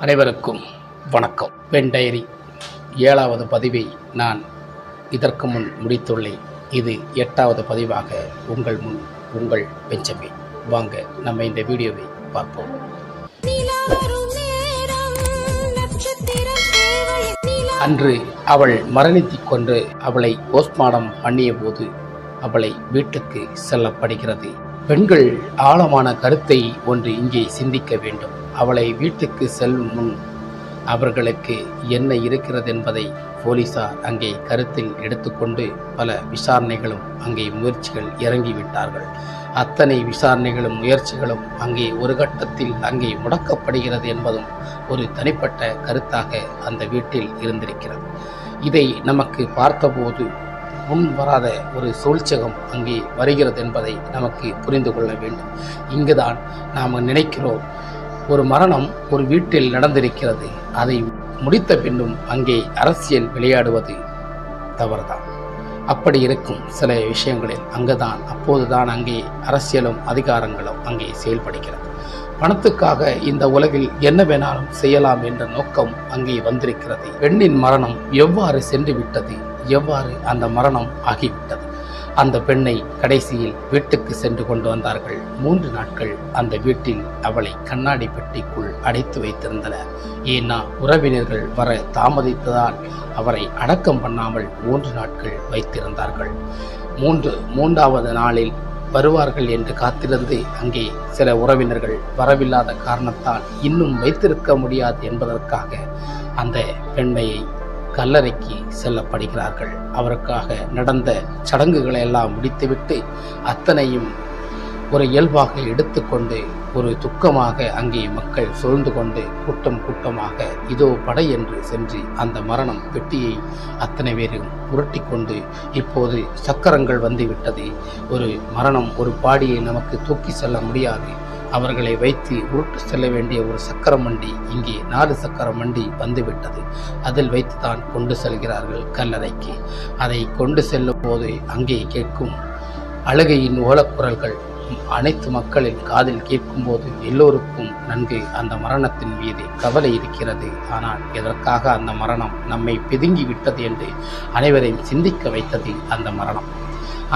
அனைவருக்கும் வணக்கம். பெண் டைரி 7வது பதிவை நான் இதற்கு முன் முடித்துள்ளேன். இது 8வது பதிவாக உங்கள் முன் உங்கள் பெஞ்சமின். வாங்க நம்ம இந்த வீடியோவை பார்ப்போம். அன்று அவள் மரணித்துக் கொண்டு அவளை போஸ்ட்மார்ட்டம் பண்ணிய போது அவளை வீட்டுக்கு செல்லப்படுகிறது. பெண்கள் ஆழமான கருத்தை ஒன்று இங்கே சிந்திக்க வேண்டும். அவளை வீட்டுக்கு செல்லும் முன் அவர்களுக்கு என்ன இருக்கிறது என்பதை போலீசார் அங்கே கருத்தில் எடுத்துக்கொண்டு பல விசாரணைகளும் அங்கே முயற்சிகள் இறங்கிவிட்டார்கள். அத்தனை விசாரணைகளும் முயற்சிகளும் அங்கே ஒரு கட்டத்தில் அங்கே முடக்கப்படுகிறது என்பதும் ஒரு தனிப்பட்ட கருத்தாக அந்த வீட்டில் இருந்திருக்கிறது. இதை நமக்கு பார்த்தபோது முன் வராத ஒரு சூழ்ச்சகம் அங்கே வருகிறது என்பதை நமக்கு புரிந்து கொள்ள வேண்டும். இங்குதான் நாம் நினைக்கிறோம், ஒரு மரணம் ஒரு வீட்டில் நடந்திருக்கிறது, அதை முடித்த பின்னும் அங்கே அரசியல் விளையாடுவது தவறுதான். அப்படி இருக்கும் சில விஷயங்களில் அப்போதுதான் அங்கே அரசியலும் அதிகாரங்களும் அங்கே செயல்படுகிறது. பணத்துக்காக இந்த உலகில் என்ன வேணாலும் செய்யலாம் என்ற நோக்கம் அங்கே வந்திருக்கிறது. பெண்ணின் மரணம் எவ்வாறு சென்று விட்டது, எவ்வாறு அந்த மரணம் ஆகிவிட்டது. அந்த பெண்ணை கடைசியில் வீட்டுக்கு சென்று கொண்டு வந்தார்கள். 3 நாட்கள் அந்த வீட்டில் அவளை கண்ணாடி பெட்டிக்குள் அடைத்து வைத்திருந்தனர். ஏன்னா உறவினர்கள் வர தாமதித்ததால் அவரை அடக்கம் பண்ணாமல் 3 நாட்கள் வைத்திருந்தார்கள். 3வது நாளில் வருவார்கள் என்று காத்திருந்து அங்கே சில உறவினர்கள் வரவில்லாத காரணத்தால் இன்னும் வைத்திருக்க முடியாது என்பதற்காக அந்த பெண்மையை கல்லறைக்கு செல்லப்படுகிறார்கள். அவருக்காக நடந்த சடங்குகளை எல்லாம் முடித்துவிட்டு அத்தனையும் ஒரு இயல்பாக எடுத்துக்கொண்டு ஒரு துக்கமாக அங்கே மக்கள் சூழ்ந்து கொண்டு கூட்டமாக இதோ படை என்று சென்று அந்த மரணம் பெட்டியை அத்தனை பேரும் உருட்டி கொண்டு, இப்போது சக்கரங்கள் வந்துவிட்டது, ஒரு மரணம் ஒரு பாடியை நமக்கு தூக்கி செல்ல முடியாது, அவர்களை வைத்து உருட்டு செல்ல வேண்டிய ஒரு சக்கரம் வண்டி இங்கே 4 சக்கரம் வண்டி வந்துவிட்டது, அதில் வைத்து தான் கொண்டு செல்கிறார்கள் கல்லறைக்கு. அதை கொண்டு செல்லும் போது அங்கே கேட்கும் அழுகையின் ஓலக்குரல்கள் அனைத்து மக்களின் காதில் கேட்கும்போது எல்லோருக்கும் நன்கு அந்த மரணத்தின் மீது கவலை இருக்கிறது. ஆனால் எதற்காக அந்த மரணம் நம்மை பிதுங்கி விட்டது என்று அனைவரையும் சிந்திக்க வைத்தது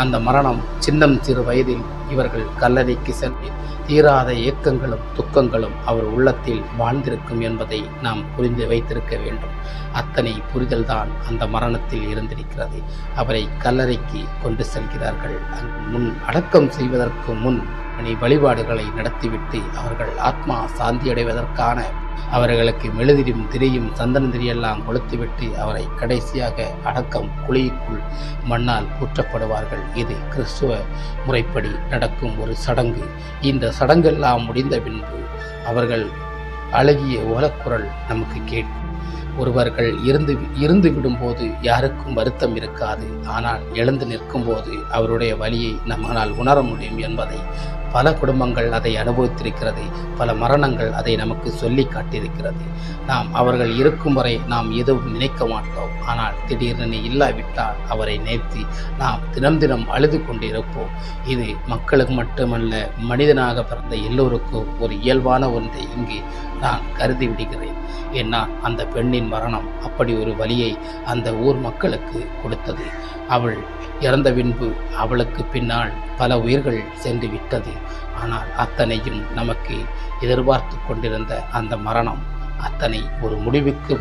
அந்த மரணம் சின்னம் சிறு வயதில் இவர்கள் கல்லறைக்கு சென்று தீராத ஏக்கங்களும் துக்கங்களும் அவர் உள்ளத்தில் வாழ்ந்திருக்கும் என்பதை நாம் புரிந்து வைத்திருக்க வேண்டும். அத்தனை புரிதல்தான் அந்த மரணத்தில் இருந்திருக்கிறது. அவரை கல்லறைக்கு கொண்டு செல்கிறார்கள். முன் அடக்கம் செய்வதற்கு முன் வழிபாடுகளை நடத்திவிட்டு அவர்கள் ஆத்மா சாந்தியடைவதற்கான அவர்களுக்கு மெழுதிரியும் திரியும் சந்தன திரியெல்லாம் கொளுத்துவிட்டு அவரை கடைசியாக அடக்கம் குழிக்குள் மண்ணால் ஊற்றப்படுவார்கள். இது கிறிஸ்துவ முறைப்படி நடக்கும் ஒரு சடங்கு. இந்த சடங்கெல்லாம் முடிந்த பின்பு அவர்கள் அழகிய ஓலக்குரல் நமக்கு கேட்கும். ஒருவர்கள் இருந்து விடும்போது யாருக்கும் வருத்தம் இருக்காது. ஆனால் எழுந்து நிற்கும் போது அவருடைய வலியை நம்மால் உணர முடியும் என்பதை பல குடும்பங்கள் அதை அனுபவித்திருக்கிறது. பல மரணங்கள் அதை நமக்கு சொல்லி காட்டியிருக்கிறது. நாம் அவர்கள் இருக்கும் வரை நாம் எதுவும் நினைக்க மாட்டோம். ஆனால் திடீரென இல்லாவிட்டால் அவரை நினைத்து நாம் தினம் அழுது கொண்டு இருப்போம். இது மக்களுக்கு மட்டுமல்ல, மனிதனாக பிறந்த எல்லோருக்கும் ஒரு இயல்பான ஒன்றை இங்கு நான் கருதி விடுகிறேன். ஏன்னா அந்த பெண்ணின் மரணம் அப்படி ஒரு வலியை அந்த ஊர் மக்களுக்கு கொடுத்தது. அவள் இறந்த பின்பு அவளுக்கு பின்னால் பல உயிர்கள் சென்று விட்டது. ஆனால் அத்தனையும் நமக்கு எதிர்பார்த்து கொண்டிருந்த அந்த மரணம் அத்தனை ஒரு முடிவுக்கு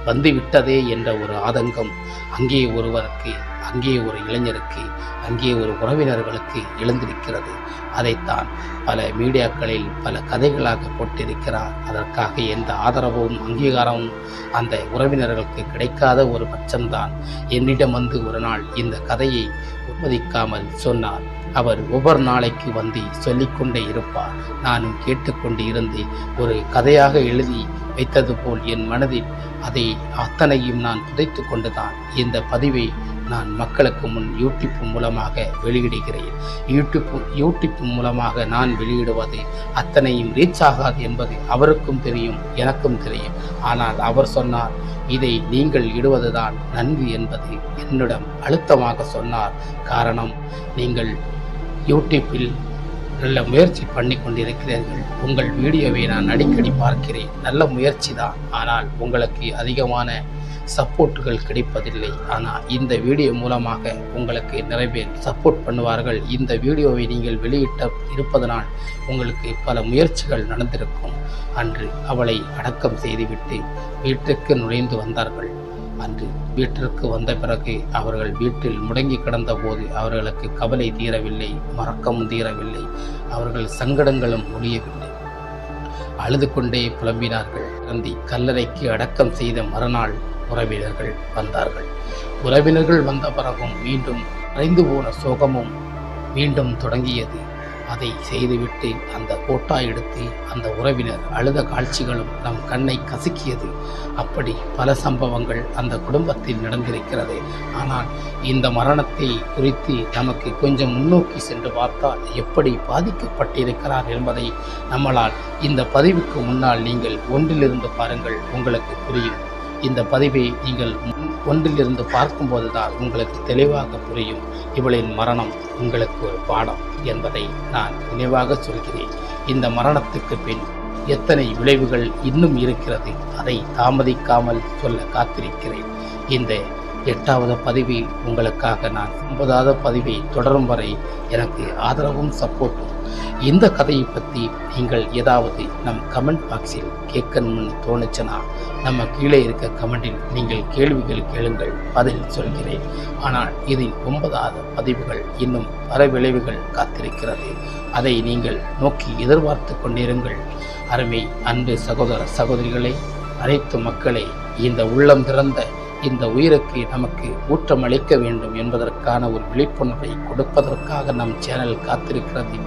வந்துவிட்டதே என்ற ஒரு ஆதங்கம் அங்கே ஒருவருக்கு, அங்கே ஒரு இளைஞருக்கு, அங்கே ஒரு உறவினர்களுக்கு எழுந்திருக்கிறது. அதைத்தான் பல மீடியாக்களில் பல கதைகளாக போட்டிருக்கிறார். அதற்காக எந்த ஆதரவும் அங்கீகாரமும் அந்த உறவினர்களுக்கு கிடைக்காத ஒரு பட்சம்தான் என்னிடம் வந்து ஒரு நாள் இந்த கதையை உண்மதிக்காமல் சொன்னார். அவர் ஒவ்வொரு நாளைக்கு வந்து சொல்லிக்கொண்டே இருப்பார். நானும் கேட்டுக்கொண்டு இருந்து ஒரு கதையாக எழுதி வைத்தது போல் என் மனதில் அதை அத்தனையும் நான் புதைத்து கொண்டுதான் இந்த பதிவை நான் மக்களுக்கு முன் யூடியூப் மூலமாக வெளியிடுகிறேன். யூடியூப் மூலமாக நான் வெளியிடுவது அத்தனையும் ரீச் ஆகாது என்பது அவருக்கும் தெரியும், எனக்கும் தெரியும். ஆனால் அவர் சொன்னார், இதை நீங்கள் இடுவதுதான் நன்கு என்பது என்னிடம் அழுத்தமாக சொன்னார். காரணம், நீங்கள் யூடியூப்பில் நல்ல முயற்சி பண்ணி கொண்டிருக்கிறீர்கள். உங்கள் வீடியோவை நான் அடிக்கடி பார்க்கிறேன். நல்ல முயற்சி தான், ஆனால் உங்களுக்கு அதிகமான சப்போர்ட்டுகள் கிடைப்பதில்லை. ஆனால் இந்த வீடியோ மூலமாக உங்களுக்கு நிறைய பேர் சப்போர்ட் பண்ணுவார்கள். இந்த வீடியோவை நீங்கள் வெளியிட்ட இருப்பதனால் உங்களுக்கு பல முயற்சிகள் நடந்திருக்கும். அன்று அவளை அடக்கம் செய்துவிட்டு வீட்டுக்கு நுழைந்து வந்தார்கள். அன்று வீட்டிற்கு வந்த பிறகு அவர்கள் வீட்டில் முடங்கி கிடந்த போது அவர்களுக்கு கவலை தீரவில்லை, மறக்கமும் தீரவில்லை, அவர்கள் சங்கடங்களும் முடியவில்லை. அழுது கொண்டே புலம்பினார்கள். தந்தி கல்லறைக்கு அடக்கம் செய்த மறுநாள் உறவினர்கள் வந்தார்கள். உறவினர்கள் வந்த பிறகும் மீண்டும் மறைந்து போன சோகமும் மீண்டும் தொடங்கியது. அதை செய்துவிட்டு அந்த போட்டா எடுத்து அந்த உறவினர் அழுத காட்சிகளும் நம் கண்ணை கசக்கியது. அப்படி பல சம்பவங்கள் அந்த குடும்பத்தில் நடந்திருக்கிறது. ஆனால் இந்த மரணத்தை குறித்து நமக்கு கொஞ்சம் முன்னோக்கி சென்று பார்த்தால் எப்படி பாதிக்கப்பட்டிருக்கிறார் என்பதை நம்மளால் இந்த பதிவுக்கு முன்னால் நீங்கள் ஒன்றிலிருந்து பாருங்கள், உங்களுக்கு புரியும். இந்த பதிவை நீங்கள் ஒன்றிலிருந்து பார்க்கும்போது தான் உங்களுக்கு தெளிவாக புரியும். இவளின் மரணம் உங்களுக்கு ஒரு பாடம் என்பதை நான் நினைவாக சொல்கிறேன். இந்த மரணத்துக்கு பின் எத்தனை விளைவுகள் இன்னும் இருக்கிறது, அதை தாமதிக்காமல் சொல்ல காத்திருக்கிறேன். இந்த 8வது பதிவு உங்களுக்காக. நான் 9வது பதிவை தொடரும் வரை எனக்கு ஆதரவும் சப்போர்ட்டும். இந்த கதையை பற்றி நீங்கள் ஏதாவது நம் கமெண்ட் பாக்ஸில் கேட்கணும்னு தோணுச்சுன்னா நம்ம கீழே இருக்க கமெண்டில் நீங்கள் கேள்விகள் கேளுங்கள், பதில் சொல்கிறேன். ஆனால் இதில் 9வது பதிவுகள் இன்னும் பல விளைவுகள் காத்திருக்கிறது. அதை நீங்கள் நோக்கி எதிர்பார்த்து கொண்டிருங்கள். அருமை அன்பு சகோதர சகோதரிகளே, அனைத்து மக்களே, இந்த உள்ளம் திறந்த இந்த உயிருக்கு நமக்கு ஊட்டம் அளிக்க வேண்டும் என்பதற்கான ஒரு விழிப்புணர்வை கொடுப்பதற்காக நம் சேனல் காத்திருக்கிறது.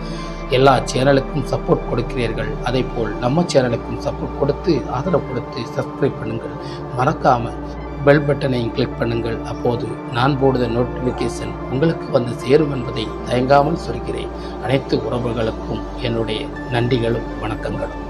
எல்லா சேனலுக்கும் சப்போர்ட் கொடுக்கிறீர்கள், அதே போல் நம்ம சேனலுக்கும் சப்போர்ட் கொடுத்து ஆதரவு கொடுத்து சப்ஸ்கிரைப் பண்ணுங்கள். மறக்காமல் பெல் பட்டனையும் கிளிக் பண்ணுங்கள். அப்போது நான் போடுற நோட்டிஃபிகேஷன் உங்களுக்கு வந்து சேரும் என்பதை தயங்காமல் சொல்கிறேன். அனைத்து உறவுகளுக்கும் என்னுடைய நன்றிகளும் வணக்கங்களும்.